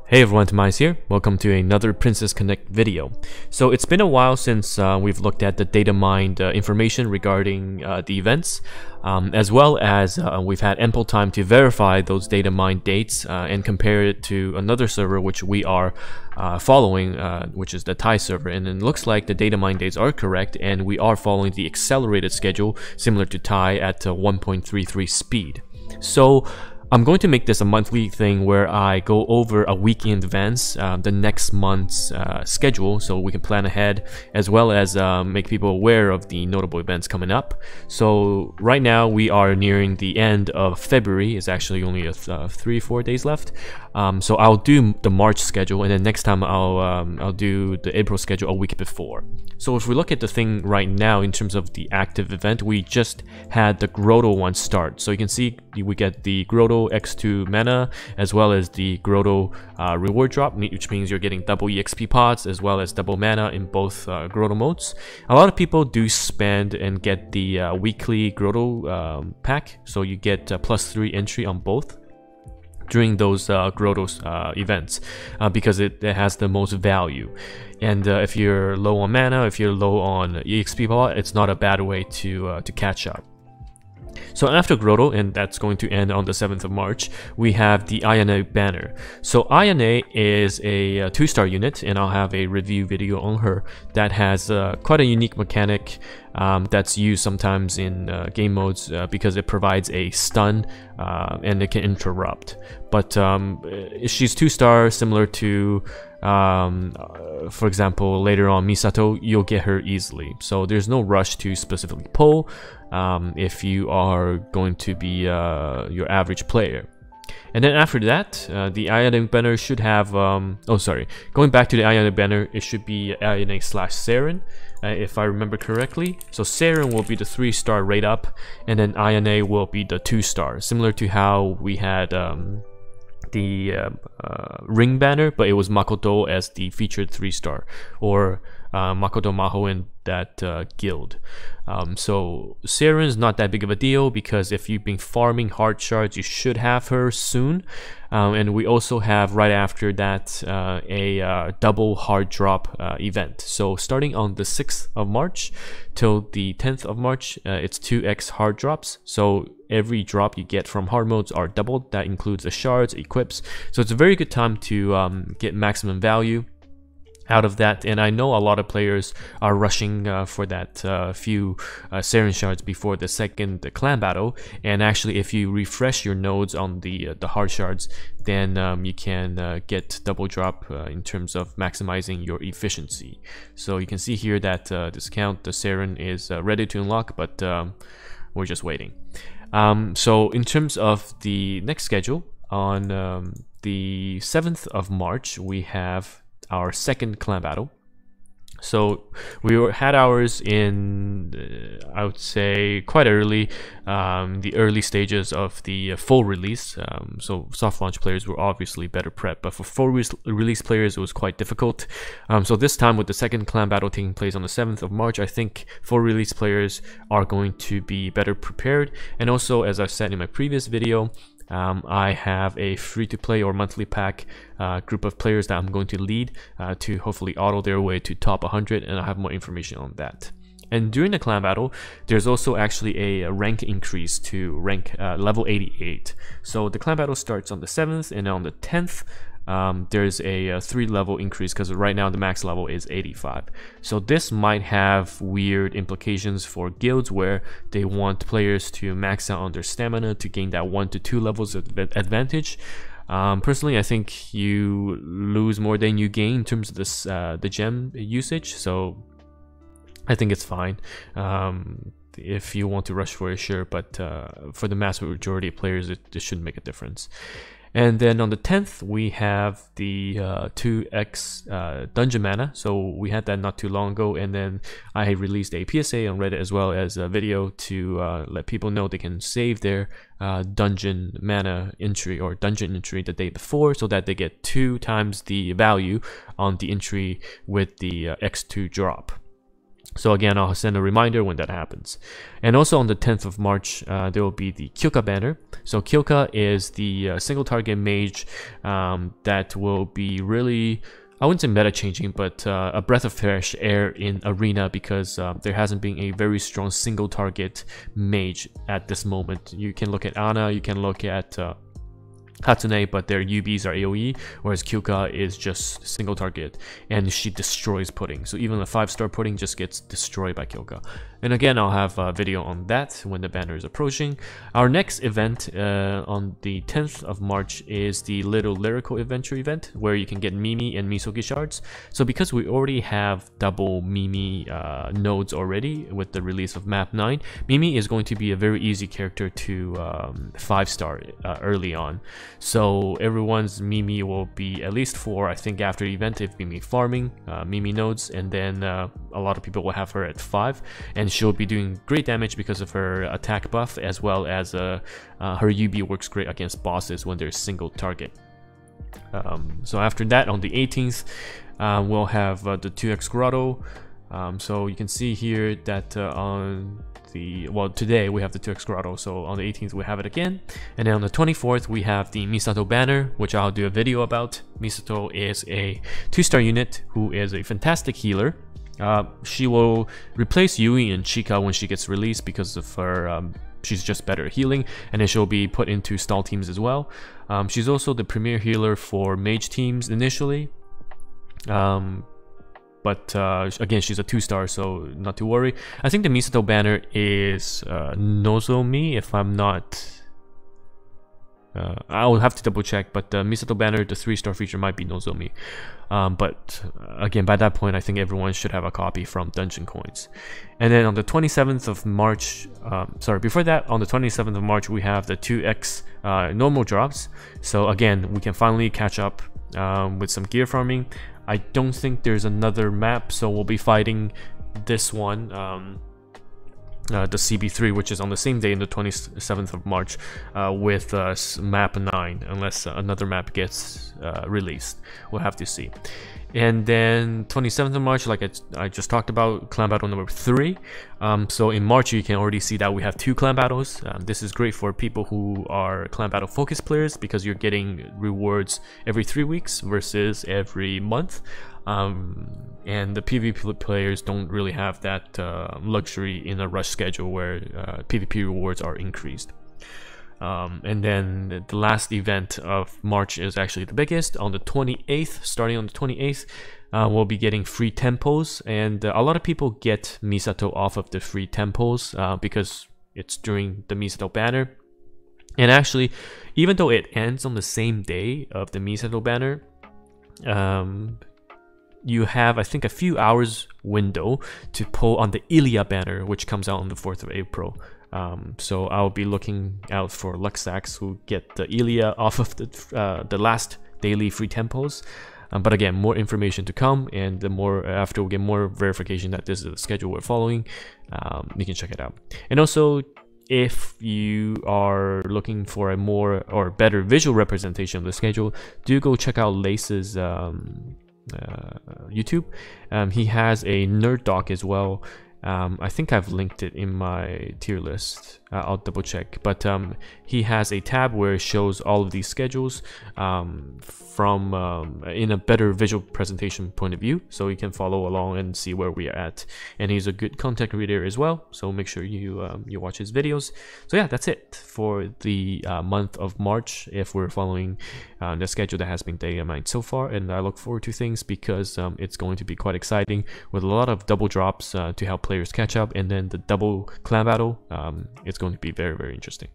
Hey everyone, TimaeuSS here. Welcome to another Princess Connect video. So it's been a while since we've looked at the Datamined information regarding the events, as well as we've had ample time to verify those Datamined dates and compare it to another server which we are following, which is the Thai server. And it looks like the Datamined dates are correct, and we are following the accelerated schedule similar to Thai at 1.33 speed. So I'm going to make this a monthly thing where I go over a week in advance the next month's schedule, so we can plan ahead, as well as make people aware of the notable events coming up. So right now we are nearing the end of February. It's actually only 3-4 days left. So I'll do the March schedule, and then next time I'll do the April schedule a week before. So if we look at the thing right now in terms of the active event, we just had the Grotto one start. So you can see we get the Grotto X2 mana, as well as the Grotto reward drop, which means you're getting double EXP pots as well as double mana in both Grotto modes. A lot of people do spend and get the weekly Grotto pack, so you get +3 entry on both during those Grotto's events because it has the most value. And if you're low on mana, if you're low on EXP pot, it's not a bad way to catch up. So after Grotto, and that's going to end on the 7th of March, we have the Inf Banner. So Inf is a 2-star unit, and I'll have a review video on her that has quite a unique mechanic that's used sometimes in game modes because it provides a stun and it can interrupt. But she's 2-star, similar to for example, later on Misato, you'll get her easily. So there's no rush to specifically pull if you are going to be your average player. And then after that, the Inf Banner should have, going back to the Inf Banner, it should be Inf/Saren, if I remember correctly. So Saren will be the 3-star rate up, and then Inf will be the 2-star, similar to how we had the Ring Banner, but it was Makoto as the featured 3-star, or Makoto Maho in that guild. So Saren is not that big of a deal because if you've been farming hard shards, you should have her soon. And we also have right after that a double hard drop event. So starting on the 6th of March till the 10th of March, it's 2x hard drops. So every drop you get from hard modes are doubled. That includes the shards, equips. So it's a very good time to get maximum value out of that. And I know a lot of players are rushing for that few Saren shards before the second clan battle. And actually, if you refresh your nodes on the hard shards, then you can get double drop in terms of maximizing your efficiency. So you can see here that discount the Saren is ready to unlock, but we're just waiting. So in terms of the next schedule, on the 7th of March, we have our second clan battle. So we had ours in I would say quite early, the early stages of the full release. So soft launch players were obviously better prepped, but for full release players it was quite difficult. So this time, with the second clan battle taking place on the 7th of March, I think full release players are going to be better prepared. And also, as I've said in my previous video, I have a free-to-play or monthly pack group of players that I'm going to lead to hopefully auto their way to top 100, and I'll have more information on that. And during the clan battle, there's also actually a rank increase to rank level 88. So the clan battle starts on the 7th, and on the 10th there's a 3-level increase, because right now the max level is 85. So this might have weird implications for guilds where they want players to max out on their stamina to gain that 1 to 2 levels of advantage. Personally, I think you lose more than you gain in terms of this the gem usage, so I think it's fine. If you want to rush for it, sure, but for the mass majority of players, it shouldn't make a difference. And then on the 10th, we have the 2x dungeon mana. So we had that not too long ago, and then I released a PSA on Reddit as well as a video to let people know they can save their dungeon mana entry or dungeon entry the day before, so that they get 2 times the value on the entry with the X2 drop. So again, I'll send a reminder when that happens. And also on the 10th of March, there will be the Kyoka Banner. So Kyoka is the single target mage that will be really, I wouldn't say meta changing, but a breath of fresh air in Arena, because there hasn't been a very strong single target mage at this moment. You can look at Ana, you can look at Hatsune, but their UBs are AoE, whereas Kyoka is just single target, and she destroys pudding. So even a 5-star pudding just gets destroyed by Kyoka. And again, I'll have a video on that when the banner is approaching. Our next event on the 10th of March is the Little Lyrical Adventure event, where you can get Mimi and Misogi shards. So because we already have double Mimi nodes already with the release of map 9, Mimi is going to be a very easy character to 5-star early on. So everyone's Mimi will be at least 4, I think, after the event if Mimi farming Mimi nodes, and then a lot of people will have her at 5, and she'll be doing great damage because of her attack buff, as well as her UB works great against bosses when there's single target. So after that, on the 18th, we'll have the 2x grotto. So you can see here that on today we have the 2x grotto, so on the 18th we have it again, and then on the 24th we have the Misato Banner, which I'll do a video about. Misato is a 2-star unit who is a fantastic healer. She will replace Yui and Chika when she gets released because of her she's just better at healing, and then she'll be put into stall teams as well. She's also the premier healer for mage teams initially. But again, she's a 2-star, so not to worry. I think the Misato Banner is Nozomi, if I'm not... I'll have to double check, but the Misato Banner, the 3-star feature, might be Nozomi. But again, by that point, I think everyone should have a copy from Dungeon Coins. And then on the 27th of March, sorry, before that, on the 27th of March, we have the 2x normal drops. So again, we can finally catch up with some gear farming. I don't think there's another map, so we'll be fighting this one, the CB3, which is on the same day, in the 27th of March, with map 9, unless another map gets released. We'll have to see. And then 27th of March, like I just talked about, clan battle number 3. So in March, you can already see that we have 2 clan battles. This is great for people who are clan battle focused players, because you're getting rewards every 3 weeks versus every month. And the PvP players don't really have that luxury in a rush schedule where PvP rewards are increased. And then the last event of March is actually the biggest. On the 28th, starting on the 28th, we'll be getting free tempos, and a lot of people get Misato off of the free tempos because it's during the Misato Banner. And actually, even though it ends on the same day of the Misato Banner, you have, I think, a few hours window to pull on the Ilya Banner, which comes out on the 4th of April. So I'll be looking out for Luxacs who get the Ilya off of the last daily free tempos. But again, more information to come, and the more after we get more verification that this is the schedule we're following, you can check it out. And also, if you are looking for a more or better visual representation of the schedule, do go check out Lace's YouTube. He has a nerd doc as well. I think I've linked it in my tier list. I'll double check, but he has a tab where it shows all of these schedules from in a better visual presentation point of view, so you can follow along and see where we are at. And he's a good content creator as well, so make sure you you watch his videos. So yeah, that's it for the month of March, if we're following the schedule that has been datamined so far. And I look forward to things, because it's going to be quite exciting with a lot of double drops to help players catch up, and then the double clan battle. It's going to be very, very interesting.